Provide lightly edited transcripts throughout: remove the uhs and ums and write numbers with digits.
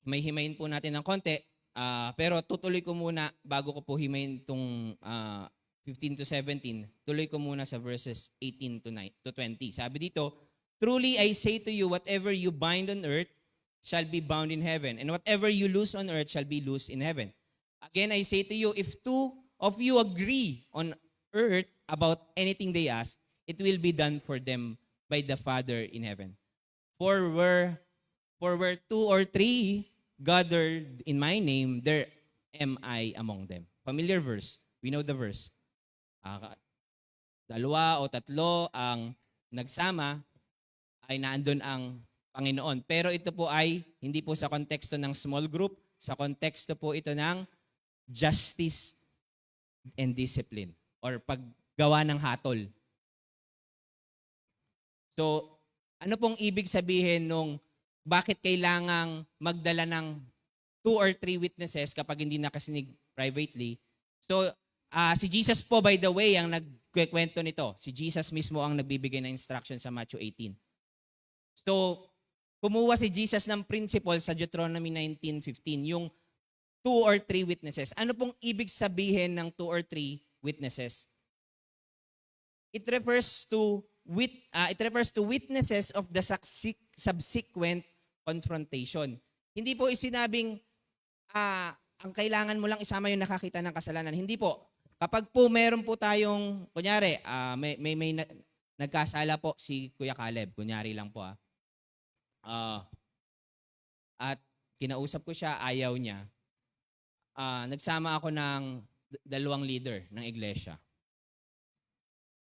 himay-himayin po natin ng konti. Pero tutuloy ko muna, bago ko po himayin itong 15 to 17, tuloy ko muna sa verses 18 to 20. Sabi dito, "Truly I say to you, whatever you bind on earth shall be bound in heaven, and whatever you loose on earth shall be loosed in heaven. Again, I say to you, if two of you agree on earth about anything they ask, it will be done for them by the Father in heaven. For where two or three gathered in my name, there am I among them." Familiar verse. We know the verse. Dalawa o tatlo ang nagsama, ay naandun ang Panginoon. Pero ito po ay hindi po sa konteksto ng small group, sa konteksto po ito ng justice and discipline or paggawa ng hatol. So, ano pong ibig sabihin nung bakit kailangang magdala ng 2 or 3 witnesses kapag hindi nakasinig privately? So, si Jesus po, by the way, ang nagkwento nito. Si Jesus mismo ang nagbibigay ng instruction sa Matthew 18. So, kumuha si Jesus ng principle sa Deuteronomy 19:15, yung 2 or 3 witnesses. Ano pong ibig sabihin ng 2 or 3 witnesses? It refers to witnesses of the subsequent confrontation. Hindi po isinabing ang kailangan mo lang isama yung nakakita ng kasalanan. Hindi po. Kapag po meron po tayong, kunyari, may nagkasala po si Kuya Caleb, kunyari lang po at kinausap ko siya, ayaw niya. Nagsama ako ng 2 leader ng iglesia.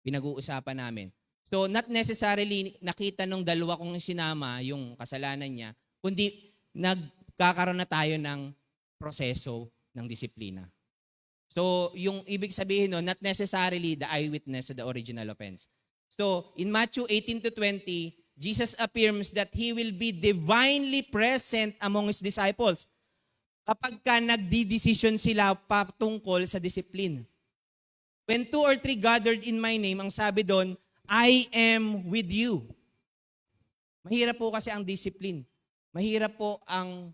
Pinag-uusapan namin. So not necessarily nakita nung 2 kong sinama yung kasalanan niya, kundi nagkakaroon na tayo ng proseso ng disiplina. So yung ibig sabihin no, not necessarily the eyewitness to the original offense. So in Matthew 18 to 20, Jesus affirms that He will be divinely present among His disciples kapag ka nagdi-decision sila patungkol sa discipline. When 2 or 3 gathered in my name, ang sabi doon, I am with you. Mahirap po kasi ang discipline. Mahirap po ang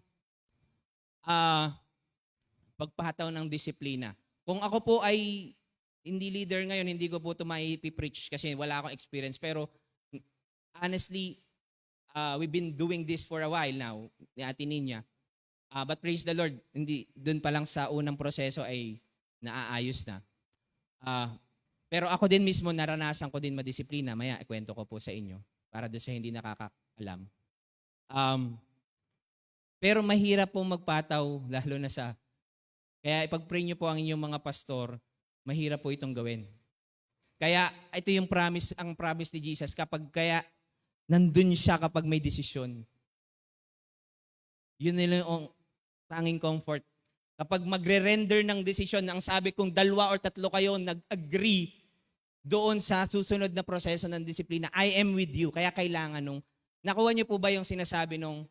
pagpahataw ng disiplina. Kung ako po ay hindi leader ngayon, hindi ko po ito maipipreach kasi wala akong experience. Pero honestly, we've been doing this for a while now, ni Ate Ninya. But praise the Lord, hindi doon pa lang sa unang proseso ay naaayos na. Pero ako din mismo, naranasan ko din madisiplina. Maya, ikwento ko po sa inyo para doon sa hindi nakakaalam. Pero mahirap po magpataw, lalo na sa... Kaya ipag-pray nyo po ang inyong mga pastor, mahirap po itong gawin. Kaya ito yung promise, ang promise ni Jesus, kapag kaya nandun siya kapag may desisyon. Yun nila yung tanging comfort. Kapag magre-render ng desisyon, ang sabi kong 2 or 3 kayo nag-agree doon sa susunod na proseso ng disiplina, I am with you. Kaya kailangan nung, nakuha niyo po ba yung sinasabi nung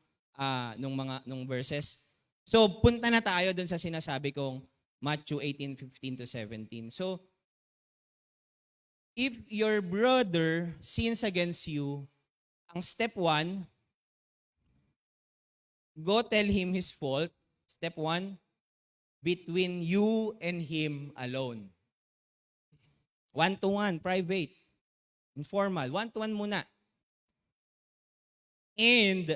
verses? So, punta na tayo doon sa sinasabi kong Matthew 18:15 to 17. So, if your brother sins against you, ang step 1, go tell him his fault. Step 1, between you and him alone. 1-to-1, private, informal, 1-to-1 muna. And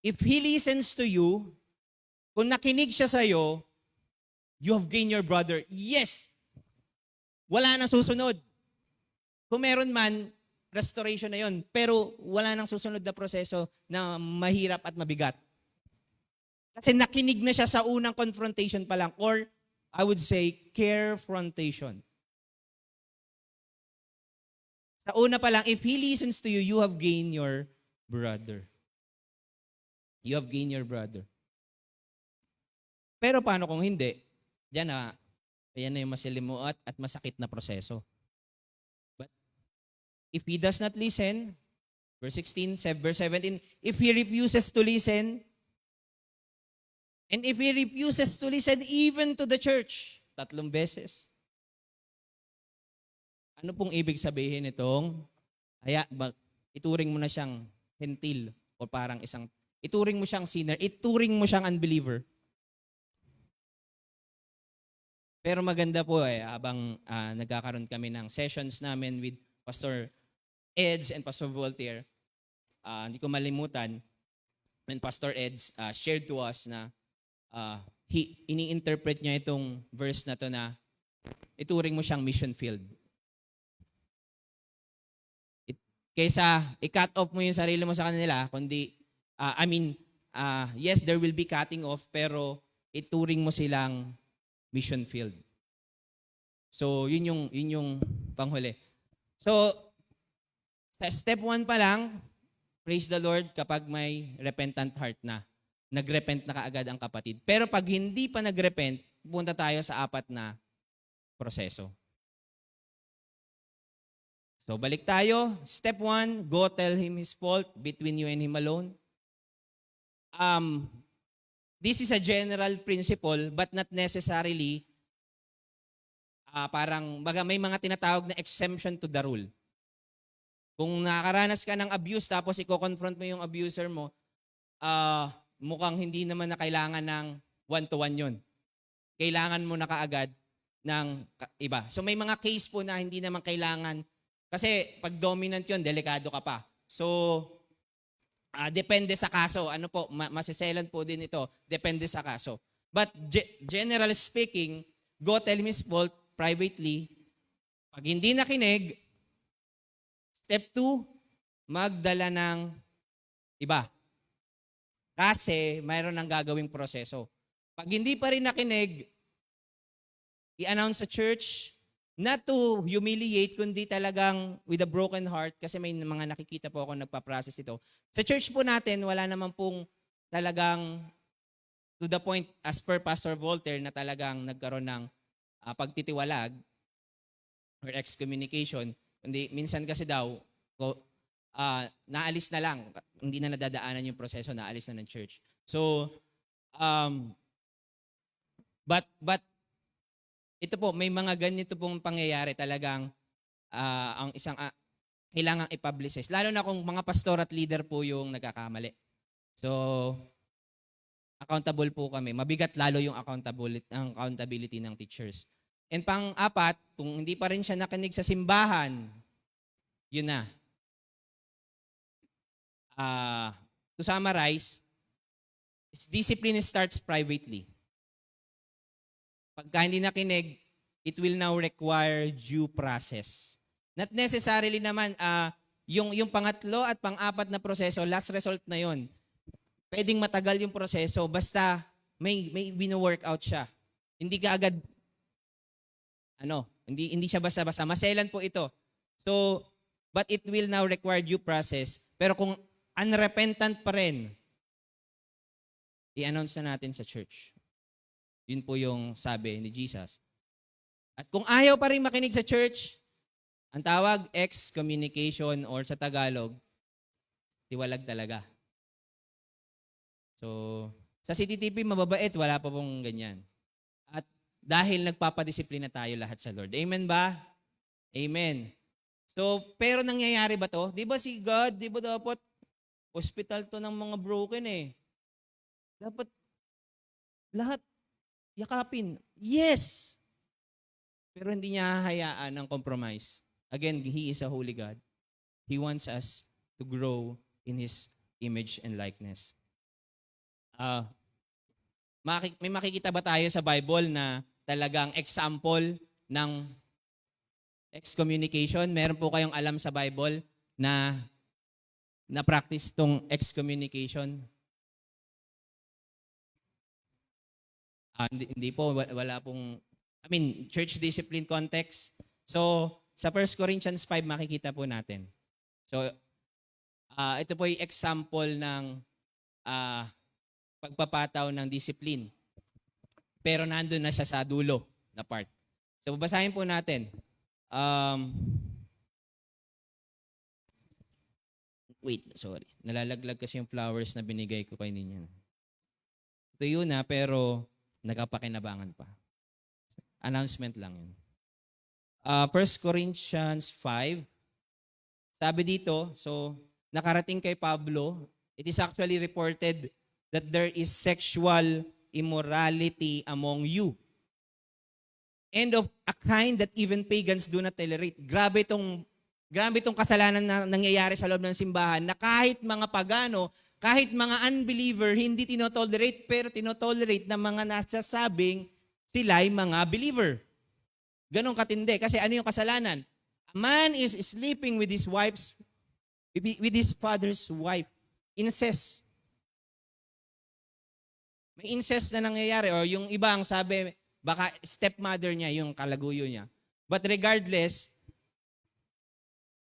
if he listens to you, kung nakinig siya sa'yo, you have gained your brother. Yes, wala nang susunod. Kung meron man, restoration na yon. Pero wala nang susunod na proseso na mahirap at mabigat. Kasi nakinig na siya sa unang confrontation pa lang, or I would say, carefrontation. Sa una pa lang, if he listens to you, you have gained your brother. You have gained your brother. Pero paano kung hindi? Diyan na yung masilimuot at masakit na proseso. But if he does not listen, verse 16, verse 17, if he refuses to listen, and if he refuses to listen even to the church, 3 beses. Ano pong ibig sabihin itong, ituring mo na siyang hentil o parang isang ituring mo siyang sinner, ituring mo siyang unbeliever. Pero maganda po habang nagkakaroon kami ng sessions namin with Pastor Eds and Pastor Voltaire, hindi ko malimutan when Pastor Eds shared to us na ini-interpret niya itong verse na to na ituring mo siyang mission field. Kaysa i-cut off mo yung sarili mo sa kanila, kundi, yes, there will be cutting off, pero ituring mo silang mission field. So, yun yung panghuli. So, sa step 1 pa lang, praise the Lord kapag may repentant heart na. Nagrepent na kaagad ang kapatid. Pero pag hindi pa nagrepent, punta tayo sa 4 na proseso. So, balik tayo. Step 1, go tell him his fault between you and him alone. This is a general principle but not necessarily may mga tinatawag na exemption to the rule. Kung nakaranas ka ng abuse tapos i-confront mo yung abuser mo, mukhang hindi naman na kailangan ng one-to-one yun. Kailangan mo na kaagad ng iba. So may mga case po na hindi naman kailangan, kasi pag dominant yun, delikado ka pa. So, depende sa kaso. Ano po, masiselan po din ito. Depende sa kaso. But generally speaking, go tell him his fault privately. Pag hindi nakinig, step 2, magdala ng iba. Kasi mayroon ng gagawing proseso. Pag hindi pa rin nakinig, i-announce sa church, not to humiliate, kundi talagang with a broken heart, kasi may mga nakikita po ako nagpa-process ito. Sa church po natin, wala naman pong talagang to the point, as per Pastor Voltaire, na talagang nagkaroon ng pagtitiwalag or excommunication. Kundi minsan kasi daw, naalis na lang, hindi na nadadaanan yung proseso, naalis na ng church. So, but ito po, may mga ganito pong pangyayari talagang ang isang kailangang i-publicize. Lalo na kung mga pastor at leader po yung nagkakamali. So, accountable po kami. Mabigat lalo yung accountability ng teachers. And pang-4, kung hindi pa rin siya nakinig sa simbahan, yun na. To summarize, discipline starts privately. Pagka hindi nakinig, it will now require due process. Not necessarily naman, yung pangatlo at pang-4 na proseso, last result na yon. Pwedeng matagal yung proseso, basta may wino-workout siya. Hindi ka agad, hindi siya basta-basta. Maselan po ito. So, but it will now require due process. Pero kung unrepentant pa rin, i-announce na natin sa church. Yun po yung sabi ni Jesus. At kung ayaw pa rin makinig sa church, ang tawag excommunication or sa Tagalog, tiwalag talaga. So, sa CTTP mababait, wala pa pong ganyan. At dahil nagpapadisiplina tayo lahat sa Lord. Amen ba? Amen. So, pero nangyayari ba to? Di ba si God, di ba dapat hospital to ng mga broken eh? Dapat lahat yakapin. Yes! Pero hindi niya hahayaan ng compromise. Again, He is a holy God. He wants us to grow in His image and likeness. May makikita ba tayo sa Bible na talagang example ng excommunication? Meron po kayong alam sa Bible na practice tong excommunication? Hindi po, wala pong, church discipline context. So, sa 1 Corinthians 5 makikita po natin. So, ito po yung example ng pagpapataw ng discipline. Pero nandun na siya sa dulo na part. So, babasahin po natin. Sorry. Nalalaglag kasi yung flowers na binigay ko kay ninyo. Ito yun pero nagkapakinabangan pa. Announcement lang yun. 1 Corinthians 5. Sabi dito, so nakarating kay Pablo It is actually reported that there is sexual immorality among you. And of a kind that even pagans do not tolerate. Grabe itong kasalanan na nangyayari sa loob ng simbahan na kahit mga pagano, kahit mga unbeliever, hindi tinotolerate, pero tinotolerate ng mga nasasabing sila'y mga believer. Ganon katindi. Kasi ano yung kasalanan? A man is sleeping with his father's wife. Incest. May incest na nangyayari. O yung iba ang sabi, baka stepmother niya, yung kalaguyo niya. But regardless,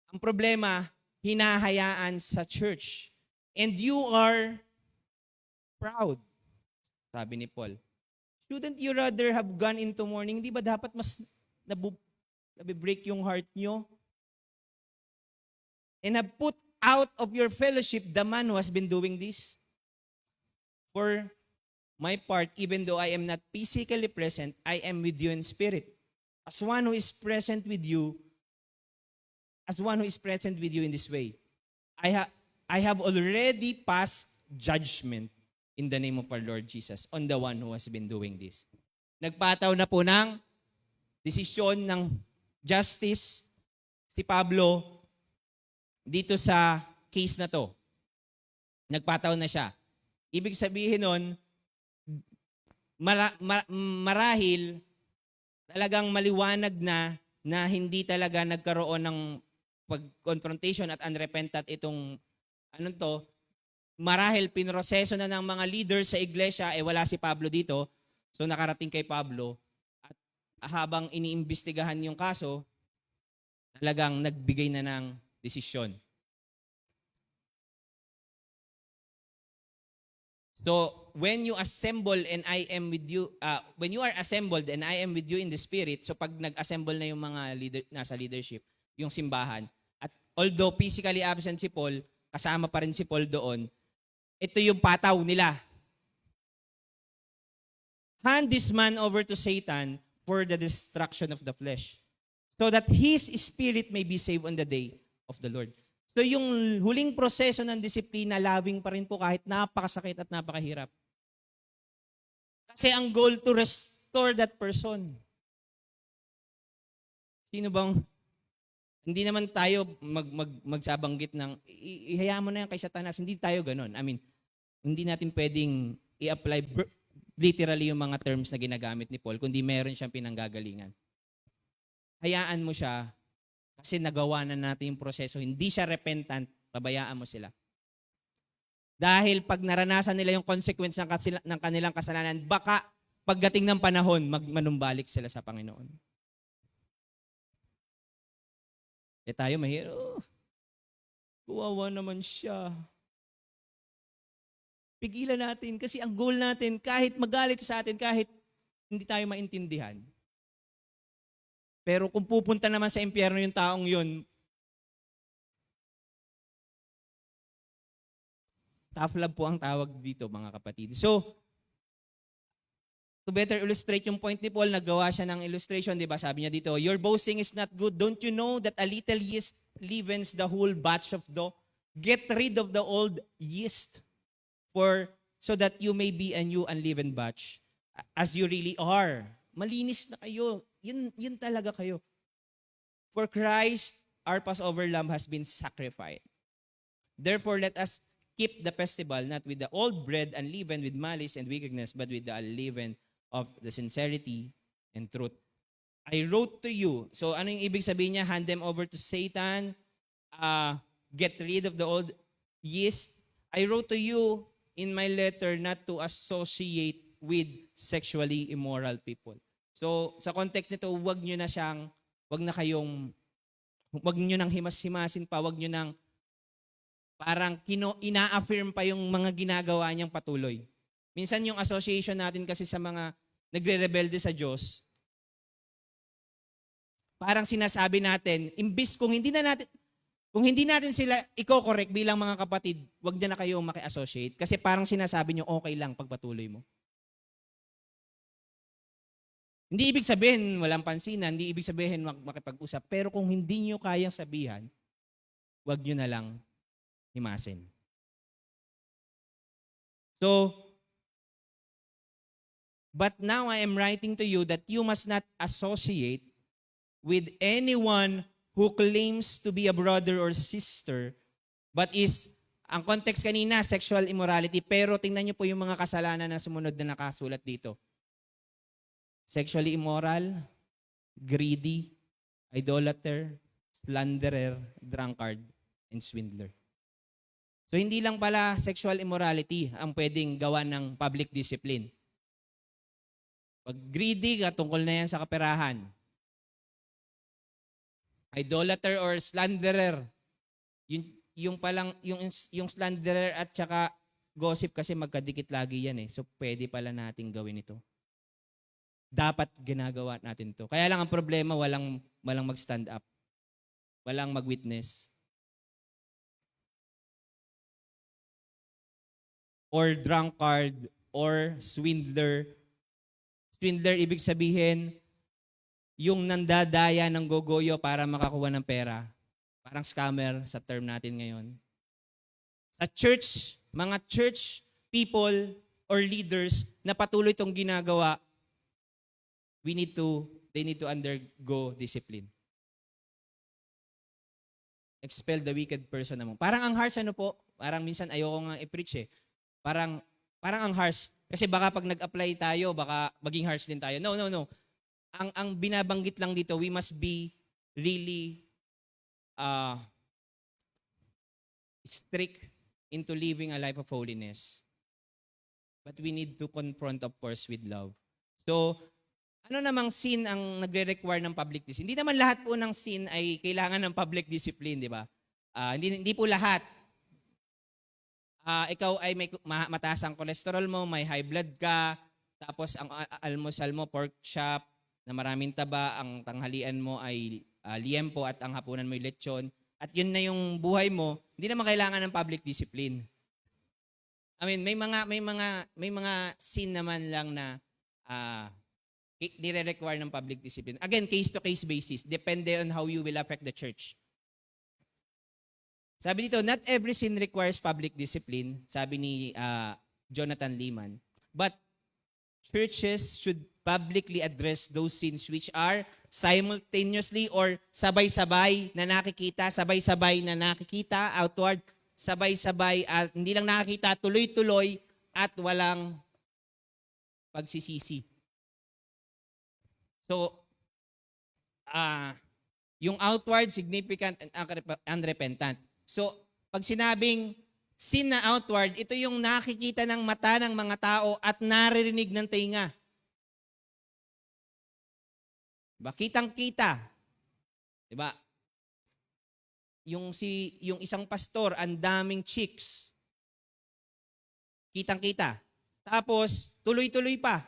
ang problema, hinahayaan sa church. And you are proud, sabi ni Paul. Shouldn't you rather have gone into mourning? Di ba dapat mas nabibreak yung heart nyo? And have put out of your fellowship the man who has been doing this? For my part, even though I am not physically present, I am with you in spirit. As one who is present with you in this way, I have already passed judgment in the name of our Lord Jesus on the one who has been doing this. Nagpataw na po ng desisyon ng justice si Pablo dito sa case na to. Nagpataw na siya. Ibig sabihin nun, marahil talagang maliwanag na hindi talaga nagkaroon ng pag-confrontation at unrepentant itong marahil pinroseso na ng mga leaders sa iglesia, wala si Pablo dito, so nakarating kay Pablo, at habang iniimbestigahan yung kaso, talagang nagbigay na ng desisyon. So, when you assemble and I am with you, when you are assembled and I am with you in the Spirit, so pag nag-assemble na yung mga nasa leadership, yung simbahan, at although physically absent si Paul, kasama pa rin si Paul doon, ito yung pataw nila. Hand this man over to Satan for the destruction of the flesh, so that his spirit may be saved on the day of the Lord. So yung huling proseso ng disiplina, labing pa rin po kahit napakasakit at napakahirap. Kasi ang goal to restore that person. Sino bang, hindi naman tayo magsabanggit ng, ihayaan mo na yan kay Satanas. Hindi tayo ganun. I mean, hindi natin pwedeng i-apply literally yung mga terms na ginagamit ni Paul, kundi meron siyang pinanggagalingan. Hayaan mo siya, kasi nagawa na natin yung proseso. Hindi siya repentant, pabayaan mo sila. Dahil pag naranasan nila yung consequence ng kanilang kasalanan, baka pagdating ng panahon, manumbalik sila sa Panginoon. Tayo mahirap. Kuwawa naman siya. Pigilan natin kasi ang goal natin, kahit magalit sa atin, kahit hindi tayo maintindihan. Pero kung pupunta naman sa impyerno yung taong yun, tough love po ang tawag dito, mga kapatid. So, to better illustrate yung point ni Paul, naggawa siya ng illustration, di ba? Sabi niya dito, your boasting is not good. Don't you know that a little yeast leavens the whole batch of dough? Get rid of the old yeast, so that you may be a new unleavened batch, as you really are. Malinis na kayo. Yun talaga kayo. For Christ, our Passover lamb has been sacrificed. Therefore, let us keep the festival not with the old bread unleavened with malice and wickedness, but with the unleavened of the sincerity and truth. I wrote to you. So ano yung ibig sabihin niya? Hand them over to Satan. Get rid of the old yeast. I wrote to you in my letter not to associate with sexually immoral people. So sa context nito, wag nyo nang himas-himasin pa, wag nyo nang parang ina-affirm pa yung mga ginagawa niyang patuloy. Minsan yung association natin kasi sa mga nagre-rebelde sa Diyos, parang sinasabi natin, imbis kung hindi natin sila i-correct bilang mga kapatid, wag na kayo maki-associate kasi parang sinasabi nyo okay lang pagpatuloy mo. Hindi ibig sabihin walang pansinan, hindi ibig sabihin makipag-usap, pero kung hindi nyo kayang sabihan, wag nyo na lang himasin. So, but now I am writing to you that you must not associate with anyone who claims to be a brother or sister, but is, ang context kanina, sexual immorality, pero tingnan niyo po yung mga kasalanan na sumunod na nakasulat dito. Sexually immoral, greedy, idolater, slanderer, drunkard, and swindler. So hindi lang pala sexual immorality ang pwedeng gawa ng public discipline. Pag greedy ka, tungkol na yan sa kaperahan. Idolater or slanderer, yung slanderer at saka gossip kasi magkadikit lagi yan eh. So pwede pala nating gawin ito. Dapat ginagawa natin to. Kaya lang ang problema, walang mag-stand up. Walang mag-witness. Or drunkard, or swindler. Swindler, ibig sabihin, yung nandadaya ng gogoyo para makakuha ng pera. Parang scammer sa term natin ngayon. Sa church, mga church people or leaders na patuloy itong ginagawa, they need to undergo discipline. Expel the wicked person naman. Parang ang harsh parang minsan ayoko nga i-preach eh. Parang ang harsh. Kasi baka pag nag-apply tayo, baka maging harsh din tayo. No. Ang binabanggit lang dito, we must be really strict into living a life of holiness. But we need to confront, of course, with love. So, ano namang sin ang nagre-require ng public discipline? Hindi naman lahat po ng sin ay kailangan ng public discipline, di ba? Hindi po lahat. Ikaw ay may mataas ang cholesterol mo, may high blood ka, tapos ang almusal mo, pork chop, na maraming taba, ang tanghalian mo ay liempo at ang hapunan mo ay lechon, at yun na yung buhay mo, hindi naman kailangan ng public discipline. I mean, may mga sin naman lang na nire-require ng public discipline. Again, case-to-case basis. Depende on how you will affect the church. Sabi dito, not every sin requires public discipline, sabi ni Jonathan Leeman. But churches should publicly address those sins which are simultaneously or sabay-sabay na nakikita, outward, sabay-sabay, at hindi lang nakikita, tuloy-tuloy, at walang pagsisisi. So, yung outward, significant, and unrepentant. So, pag sinabing sin na outward, ito yung nakikita ng mata ng mga tao at naririnig ng tinga. Diba? Kitang-kita. Diba? Yung isang pastor, ang daming chicks. Kitang-kita. Tapos, tuloy-tuloy pa.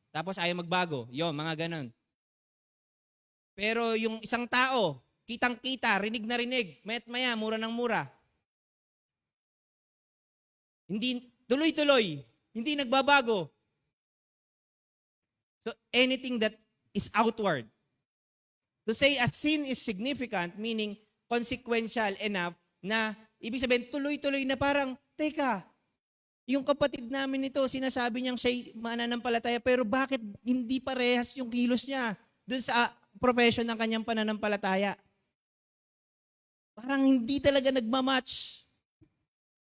Tapos ayaw magbago. Yung mga ganon. Pero yung isang tao, kitang-kita, rinig na rinig, maya't maya, mura ng mura. Hindi, tuloy-tuloy, hindi nagbabago. So anything that is outward. To say a sin is significant, meaning consequential enough na ibig sabihin tuloy-tuloy na parang, teka, yung kapatid namin ito, sinasabi niyang siya'y mananampalataya, pero bakit hindi parehas yung kilos niya dun sa profession ng kanyang pananampalataya? Parang hindi talaga nagmamatch.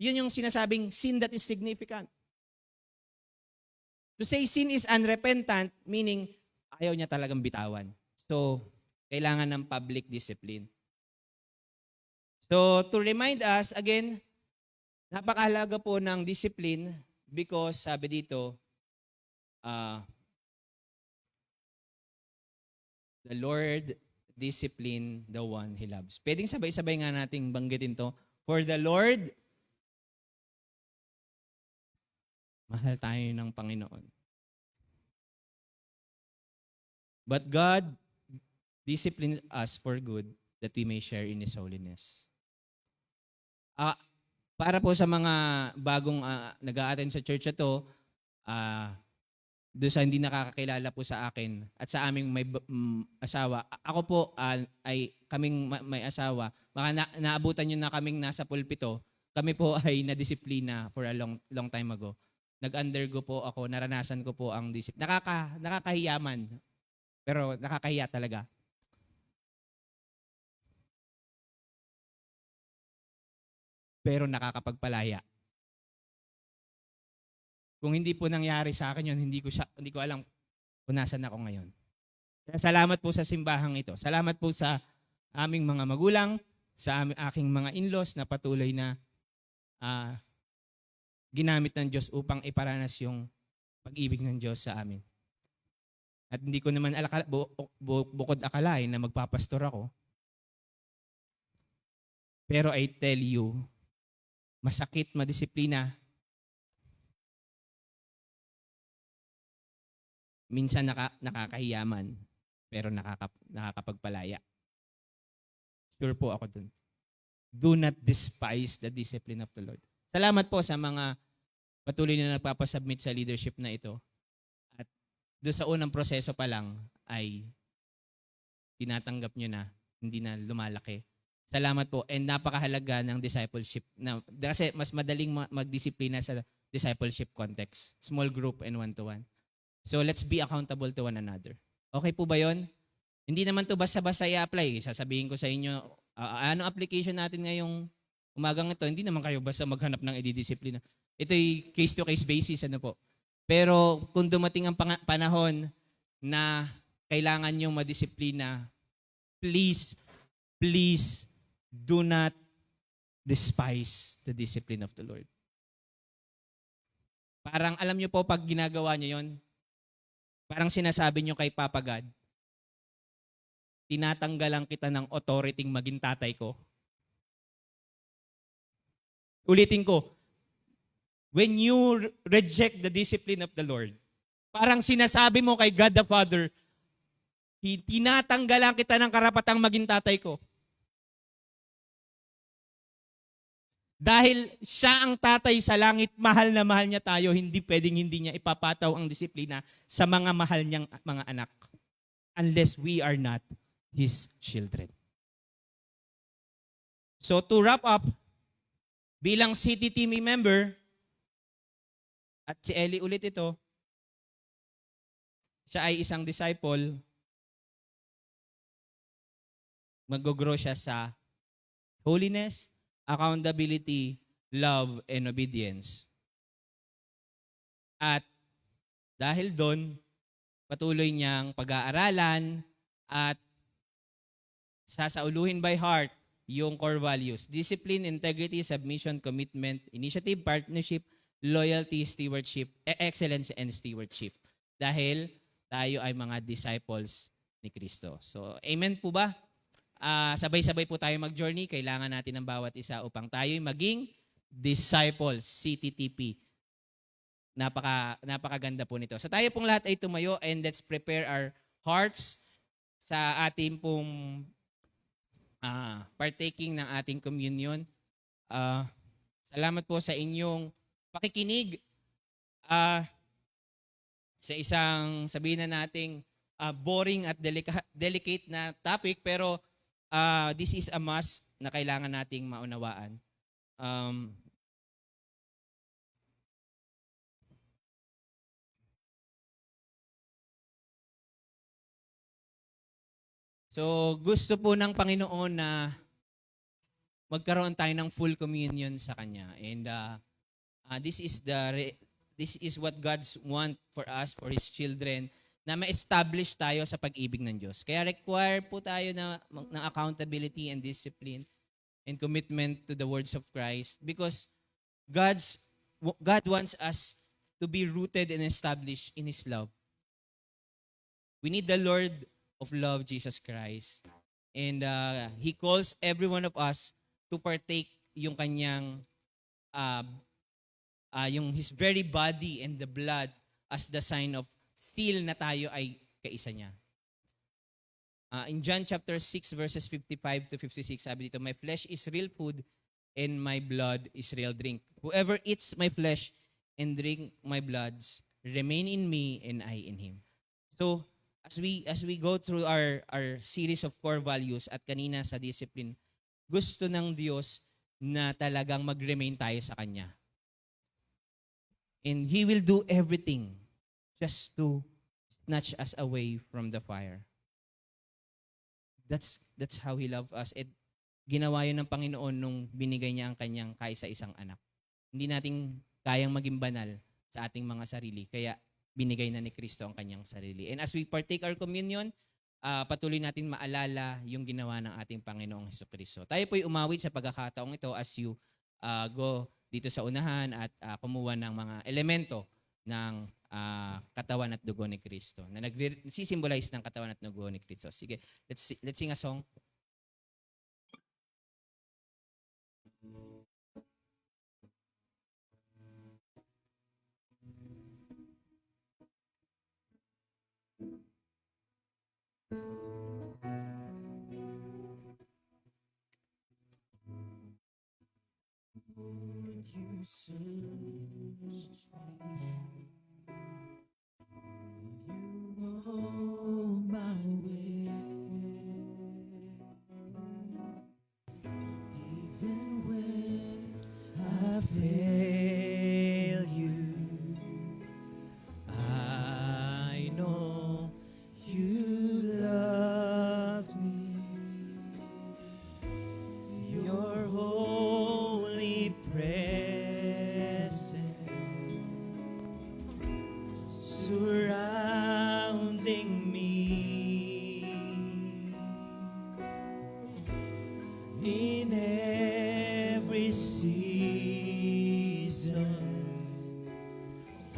Yun yung sinasabing sin that is significant. To say sin is unrepentant, meaning ayaw niya talagang bitawan. So, kailangan ng public discipline. So, to remind us, again, napakahalaga po ng discipline because sabi dito, the Lord discipline the one He loves. Pwedeng sabay-sabay nga nating banggitin to. For the Lord, mahal tayo ng Panginoon. But God disciplines us for good that we may share in His holiness. Para po sa mga bagong nag-a-attend sa church ito, doon sa hindi nakakakilala po sa akin at sa aming may asawa, ako po ay kaming may asawa, baka naabutan nyo na kaming nasa pulpito kami po ay nadisiplina for a long time ago. Nag-undergo po ako, naranasan ko po ang disiplina. Nakakahiyaman, pero nakakahiya talaga. Pero nakakapagpalaya. Kung hindi po nangyari sa akin yun, hindi ko alam kung nasan ako ngayon. Kaya salamat po sa simbahang ito. Salamat po sa aming mga magulang, sa aking mga in-laws na patuloy na ginamit ng Diyos upang iparanas yung pag-ibig ng Diyos sa amin. At hindi ko naman bukod akalain na magpapastor ako. Pero I tell you, masakit madisiplina. Minsan nakakahiyaman, pero nakakapagpalaya. Sure po ako dun. Do not despise the discipline of the Lord. Salamat po sa mga patuloy na nagpapasubmit sa leadership na ito. At doon sa unang proseso pa lang ay tinatanggap nyo na, hindi na lumalaki. Salamat po. And napakahalaga ng discipleship. Kasi mas madaling magdisiplina sa discipleship context. Small group and one-to-one. So let's be accountable to one another. Okay po ba yon? Hindi naman to basta-basta i-apply. Sasabihin ko sa inyo, anong application natin ngayong umagang ito? Hindi naman kayo basta maghanap ng ididisiplina. Ito'y case-to-case basis. Ano po? Pero kung dumating ang panahon na kailangan nyo madisiplina, please do not despise the discipline of the Lord. Parang alam nyo po pag ginagawa nyo yon, parang sinasabi nyo kay Papa God, tinatanggalan kita ng authority maging tatay ko. Ulitin ko, when you reject the discipline of the Lord, parang sinasabi mo kay God the Father, tinatanggalan kita ng karapatang maging tatay ko. Dahil siya ang tatay sa langit, mahal na mahal niya tayo, hindi pwedeng hindi niya ipapataw ang disiplina sa mga mahal niyang mga anak. Unless we are not His children. So to wrap up, bilang CTT member, at si Ellie ulit ito, siya ay isang disciple, mag-grow siya sa holiness, accountability, love, and obedience. At dahil doon, patuloy niyang pag-aaralan at sasauluhin by heart yung core values. Discipline, integrity, submission, commitment, initiative, partnership, loyalty, stewardship, excellence, and stewardship. Dahil tayo ay mga disciples ni Kristo. So, amen po ba? Sabay-sabay po tayo mag-journey. Kailangan natin ng bawat isa upang tayo maging disciples, CTTP. Napakaganda po nito. So tayo pong lahat ay tumayo and let's prepare our hearts sa ating pong partaking ng ating communion. Salamat po sa inyong pakikinig sa isang sabihin na nating boring at delicate na topic, pero this is a must na kailangan nating maunawaan. So gusto po ng Panginoon na magkaroon tayo ng full communion sa Kanya. And this is what God's want for us, for His children, na ma-establish tayo sa pag-ibig ng Diyos. Kaya require po tayo ng accountability and discipline and commitment to the words of Christ, because God wants us to be rooted and established in His love. We need the Lord of love, Jesus Christ. And He calls every one of us to partake yung Kanyang, yung His very body and the blood as the sign of seal na tayo ay kaisa niya. In John chapter 6 verses 55 to 56, sabi dito, my flesh is real food and my blood is real drink. Whoever eats my flesh and drink my blood remain in me and I in him. So, as we go through our series of core values at kanina sa discipline, gusto ng Diyos na talagang mag-remain tayo sa Kanya. And He will do everything just to snatch us away from the fire. That's how He loved us. At ginawa yun ng Panginoon nung binigay niya ang Kanyang kaisa-isang anak. Hindi natin kayang maging banal sa ating mga sarili. Kaya binigay na ni Kristo ang Kanyang sarili. And as we partake our communion, patuloy natin maalala yung ginawa ng ating Panginoong Hesukristo. Tayo po'y umawit sa pagkakataong ito as you go dito sa unahan at kumuha ng mga elemento ng katawan at dugo ni Kristo na nagsisimbolize ng katawan at dugo ni Kristo. Sige, let's sing a song. Would you search me? You know my way. Even when I fail you, I know you love me. Your holy presence surrounding me in every season.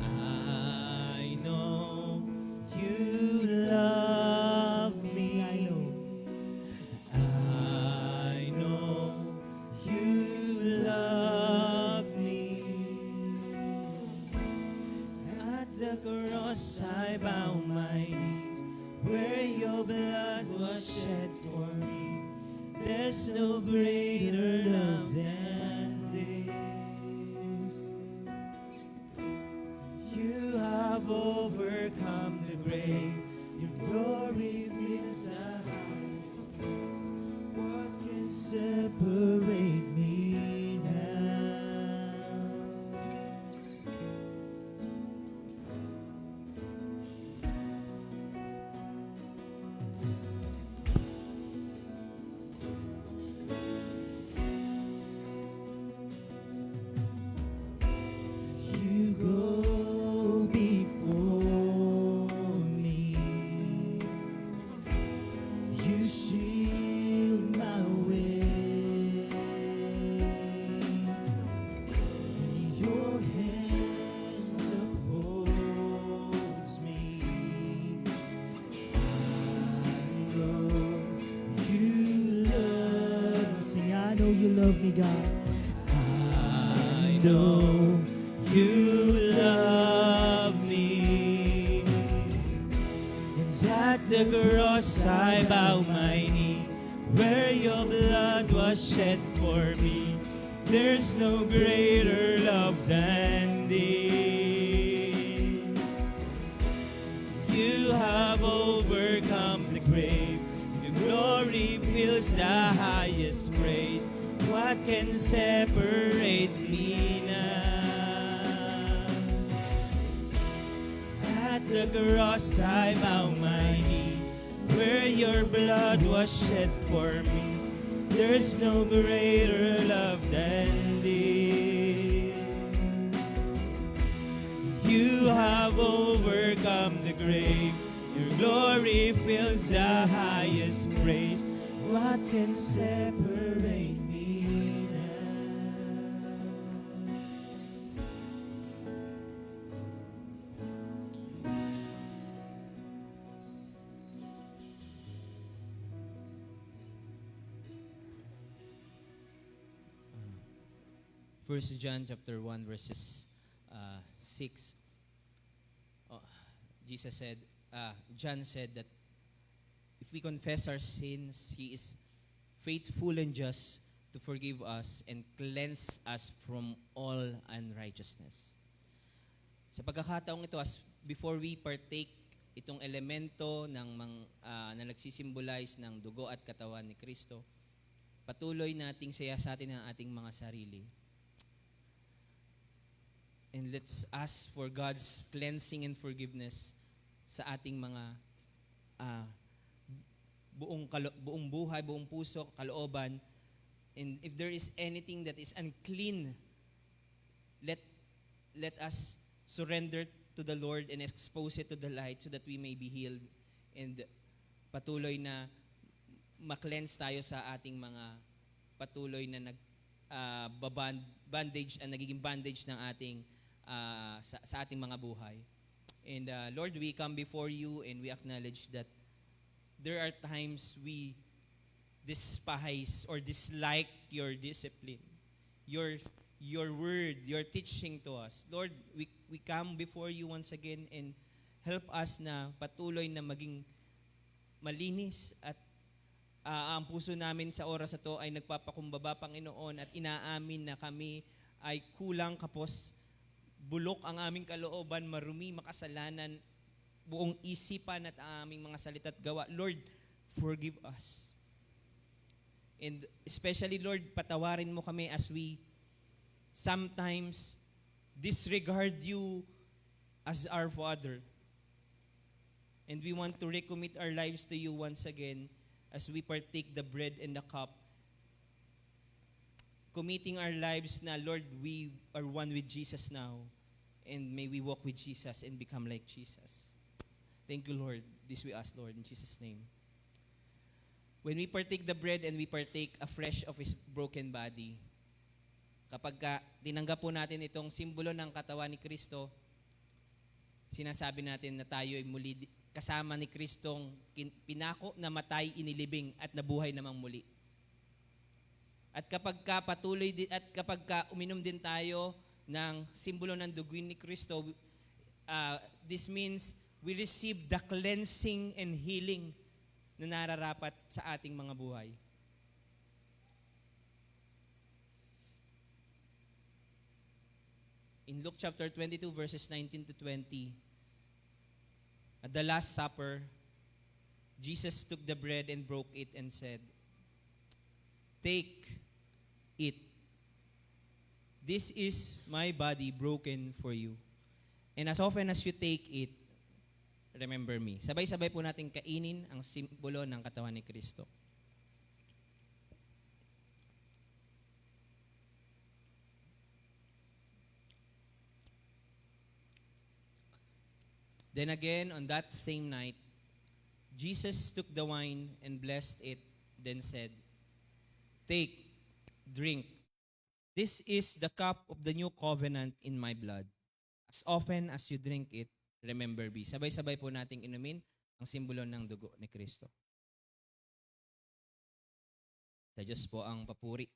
I know you love me. I know you love me. At the cross I bow my knees, where your blood was shed for me. There's no greater love than this. You have overcome the grave. Your glory fills the highest place. What can separate me now? You go before me. You shield my way. Your hand upholds me. I know you love. Sing, I know you love me, God. I know you love me. And at the cross I bow my knee, where your blood was shed for me. There's no greater love than this. You have overcome the grave. Your glory fills the highest praise. What can separate me now? At the cross I bow my knees, where your blood was shed for me. There's no greater love than this. You have overcome the grave. Your glory fills the highest praise. What can separate me now? 1 John chapter 1 verses 6. Jesus said, John said that if we confess our sins, He is faithful and just to forgive us and cleanse us from all unrighteousness. Sa pagkakataong ito, before we partake itong elemento na nagsisimbolize ng dugo at katawan ni Kristo, patuloy nating siyasatin ang ating mga sarili. And let's ask for God's cleansing and forgiveness sa ating mga buong buhay, buong puso, kalooban. And if there is anything that is unclean, let us surrender to the Lord and expose it to the light so that we may be healed and patuloy na ma-cleanse tayo sa ating mga patuloy na bandage, nagiging bandage ng ating sa ating mga buhay. And Lord, we come before you and we acknowledge that there are times we despise or dislike your discipline, your word, your teaching to us. Lord, we come before you once again and help us na patuloy na maging malinis at ang puso namin sa oras na to ay nagpapakumbaba, Panginoon, at inaamin na kami ay kulang, kapos, bulok ang aming kalooban, marumi, makasalanan, buong isipan at aming mga salita at gawa. Lord, forgive us. And especially, Lord, patawarin mo kami as we sometimes disregard you as our Father. And we want to recommit our lives to you once again as we partake the bread and the cup, committing our lives na, Lord, we are one with Jesus now, and may we walk with Jesus and become like Jesus. Thank you, Lord. This we ask, Lord, in Jesus' name. When we partake the bread and we partake afresh of His broken body, kapag tinanggap po natin itong simbolo ng katawan ni Kristo, sinasabi natin na tayo ay muli kasama ni Kristong pinako, namatay, inilibing, at nabuhay namang muli. At kapag uminom din tayo ng simbolo ng duguin ni Kristo, this means we receive the cleansing and healing na nararapat sa ating mga buhay. In Luke chapter 22 verses 19 to 20, at the Last Supper, Jesus took the bread and broke it and said, "Take, eat. This is my body broken for you. And as often as you take it, remember me." Sabay-sabay po natin kainin ang simbolo ng katawan ni Kristo. Then again, on that same night, Jesus took the wine and blessed it, then said, "Take, drink. This is the cup of the new covenant in my blood. As often as you drink it, remember me." Sabay-sabay po nating inumin ang simbolo ng dugo ni Kristo. Sa Diyos po ang papuri.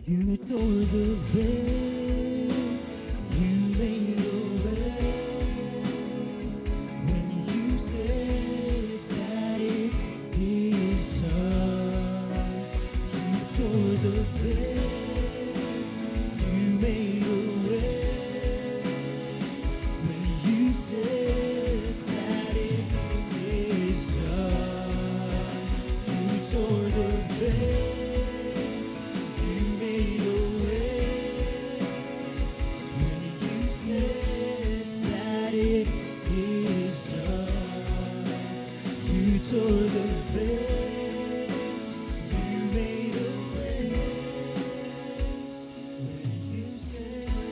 You tore the veil, you made a way, when you said that it is done. You tore the veil, you made a way, when you said that it is done. You tore the veil. Tore the veil, you made a way, when you said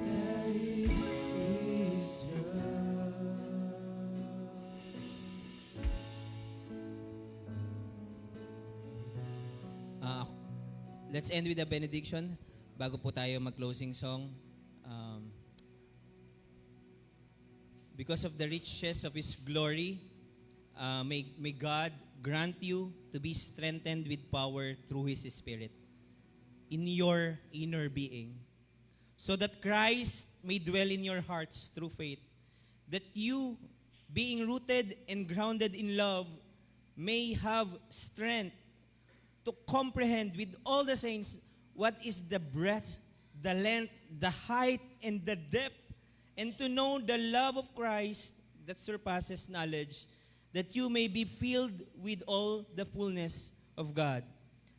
that it is done. Let's end with a benediction bago po tayo mag-closing song. Because of the riches of His glory, may God grant you to be strengthened with power through His Spirit in your inner being, so that Christ may dwell in your hearts through faith, that you, being rooted and grounded in love, may have strength to comprehend with all the saints what is the breadth, the length, the height, and the depth, and to know the love of Christ that surpasses knowledge, that you may be filled with all the fullness of God.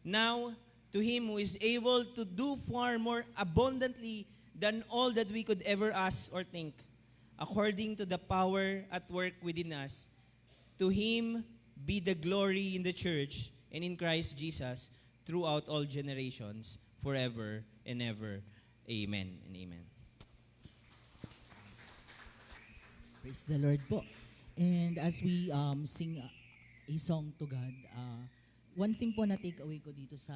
Now, to Him who is able to do far more abundantly than all that we could ever ask or think, according to the power at work within us, to Him be the glory in the church and in Christ Jesus throughout all generations, forever and ever. Amen and amen. Praise the Lord po. And as we sing a song to God, one thing po na take away ko dito sa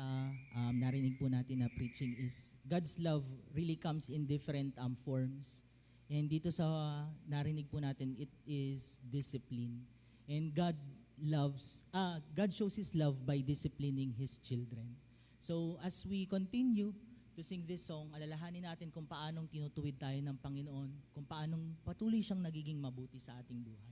narinig po natin na preaching is God's love really comes in different forms. And dito sa narinig po natin, it is discipline. And God shows His love by disciplining His children. So as we continue to sing this song, alalahanin natin kung paanong tinutuwid tayo ng Panginoon, kung paanong patuloy siyang nagiging mabuti sa ating buhay.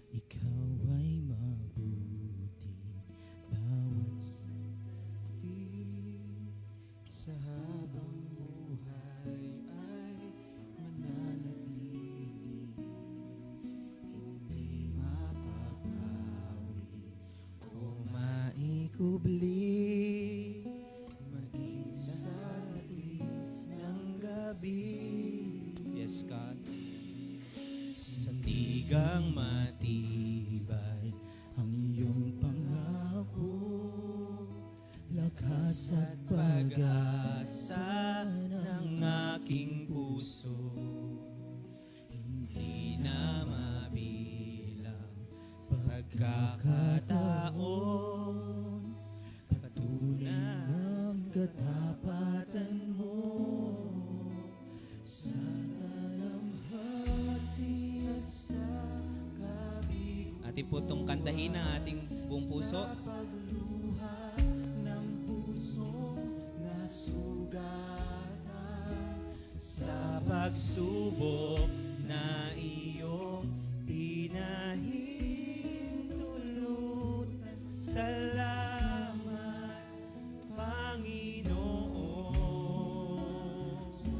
Ikaw ay mabuti bawat sandali, sa habang buhay ay mananatili, hindi mapapawi o maikubli, maging sa atin ng gabi. Yes, God. Sandigang matibay Ang iyong pangako, lakas at pag-asa ng aking puso, hindi na mabilang pagkakataon, patunay ng katapatan mo sa dalamhati at sa kabigo. atin po itong kantahin ng ating buong puso. Sa pagluha ng puso na sugatan, Sa pagsubok na iyong pinahintulutan, salamat, Panginoon. sa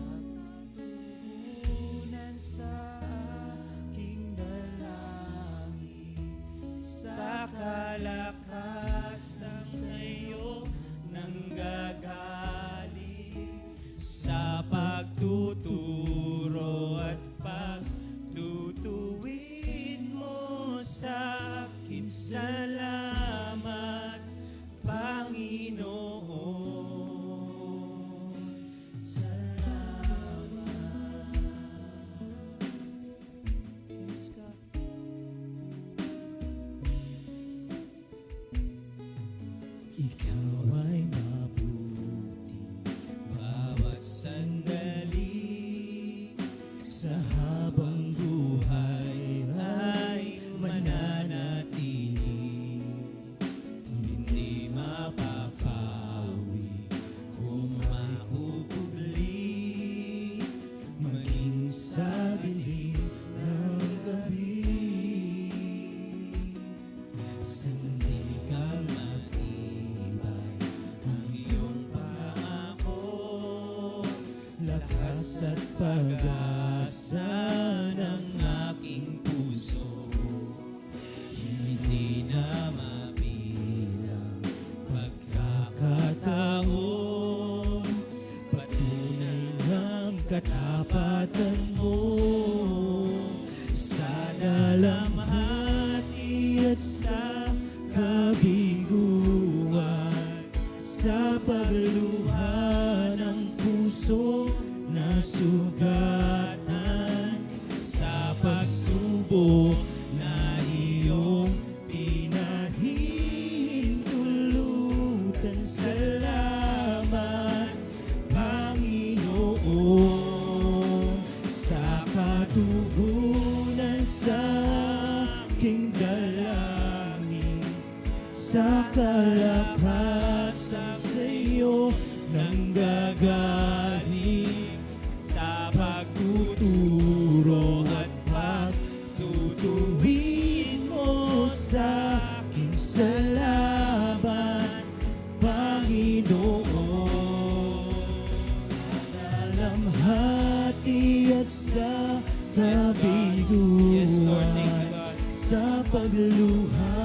katugunan sa aking dalangin, Sa kalakasan sa iyo nanggagaling, sa pagtuturo at pagtutuwid mo sa akin, salamat, Panginoon. salamat. Yes, God. Ikaw ay mabuti Bawat sandali sa habang buhay ay mananatili, hindi mapapawi o makukubli, maging sa dilim ng gabi. sandigang matibay ang iyong pangako, Lakas at pag-asa ng aking puso, hindi na mabilang pagkakataon, patunay ng katapatan mo sa dalamhati at sa kabiguan, sa pagluha ng puso na sugatan, sa pagsubok na iyong pinahintulutan, salamat, Panginoon, sa katugunan sa aking dalangin, sa kalakasan sa iyo nanggagaling, sa pagtuturo at pagtutuwid mo sa akin sa laban, Panginoon. Sa dalamhati at sa kabiguan, Yes, Lord. Thank you, God. sa pagluha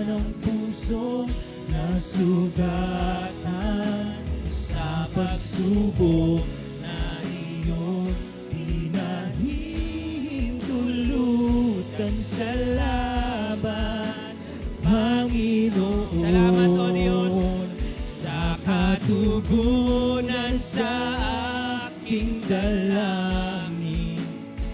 ng pusong nasugatan, sa pagsubok na iyong pinahihintulutan sa laban, Panginoon. Salamat, O Diyos. Sa katugunan sa aking dalangin,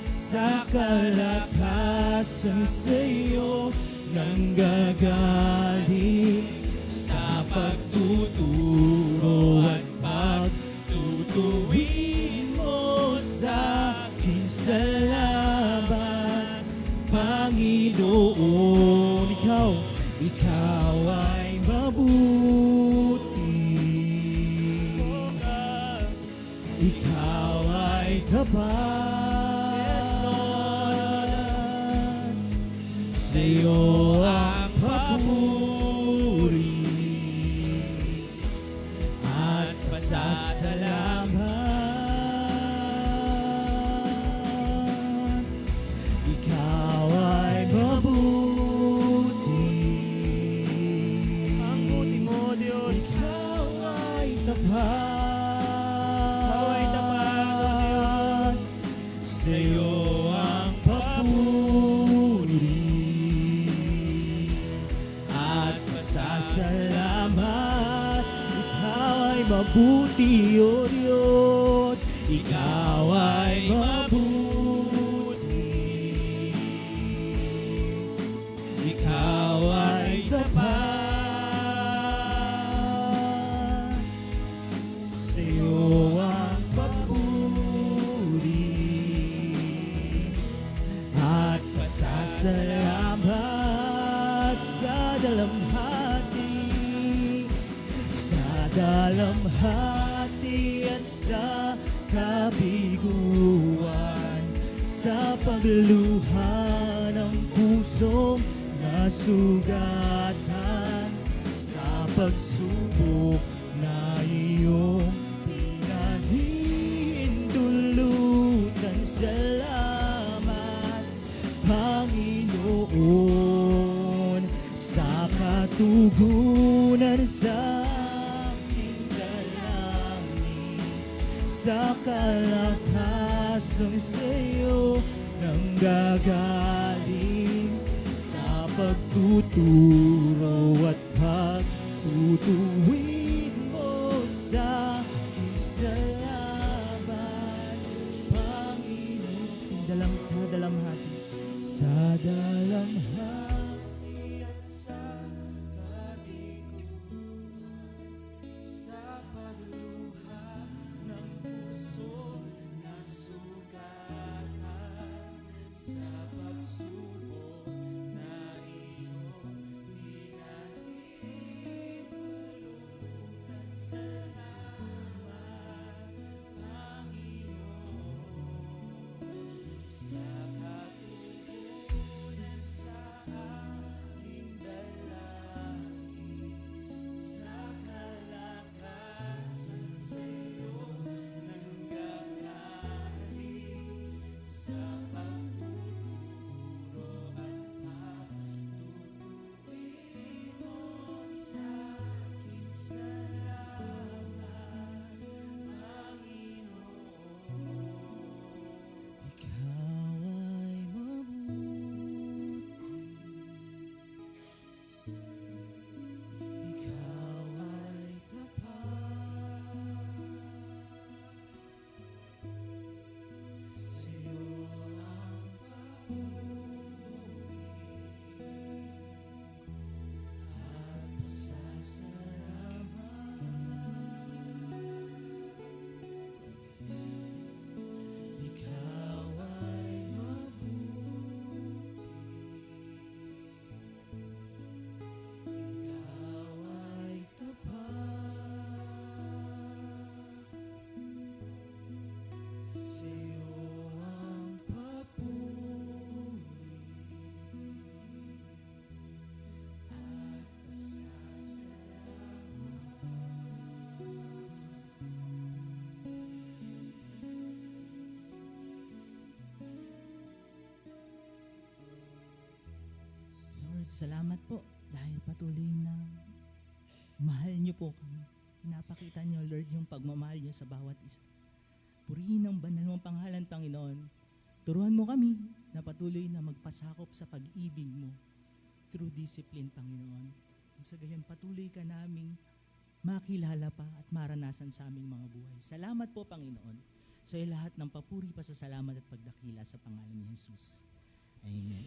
sa kalakasan sa iyo nanggagaling, sa pagtuturo at pagtutuwid mo sa akin sa laban, Panginoon. Ikaw ay mabuti, ikaw ay tapat. Sa iyo ang papuri at pasasalamat. Ikaw ay mabuti, Ang buti mo, Diyos. ikaw ay tapat. Ikaw ay tapat, O Sa iyo ang papuri at pasasalamat. Ikaw ay mabuti, O Diyos. Ikaw ay mabuti. Ikaw ay tapat. Sa iyo ang papuri at pasasalamat, sa dalamhati at sa kabiguan, sa pagluha ng pusong nasugatan, sa pagsubok na iyong pinahihintulutan. Salamat, Panginoon, sa katugunan sa aking dalangin, sa kalakasan sa iyo nanggagaling, sa pagtuturo at pagtutuwid mo sa akin sa laban, Panginoon. Sa dalamhati, sa dalamhati at sa kabiguan, sa pagluha ng pusong nasugatan, sa pagsubok na iyong pinahihintulutan. Salamat, Panginoon, sa katugunan sa Salamat po dahil patuloy na mahal niyo po kami. Pinapakita niyo, Lord, yung pagmamahal niyo sa bawat isa. Purihin ang banal mong pangalan, Panginoon. Turuan mo kami na patuloy na magpasakop sa pag-ibig mo through discipline, Panginoon. Sa gayon, patuloy ka naming makilala pa at maranasan sa aming mga buhay. Salamat po, Panginoon, sa lahat ng papuri, pasasalamat at pagdakila sa pangalan ni Jesus. Amen.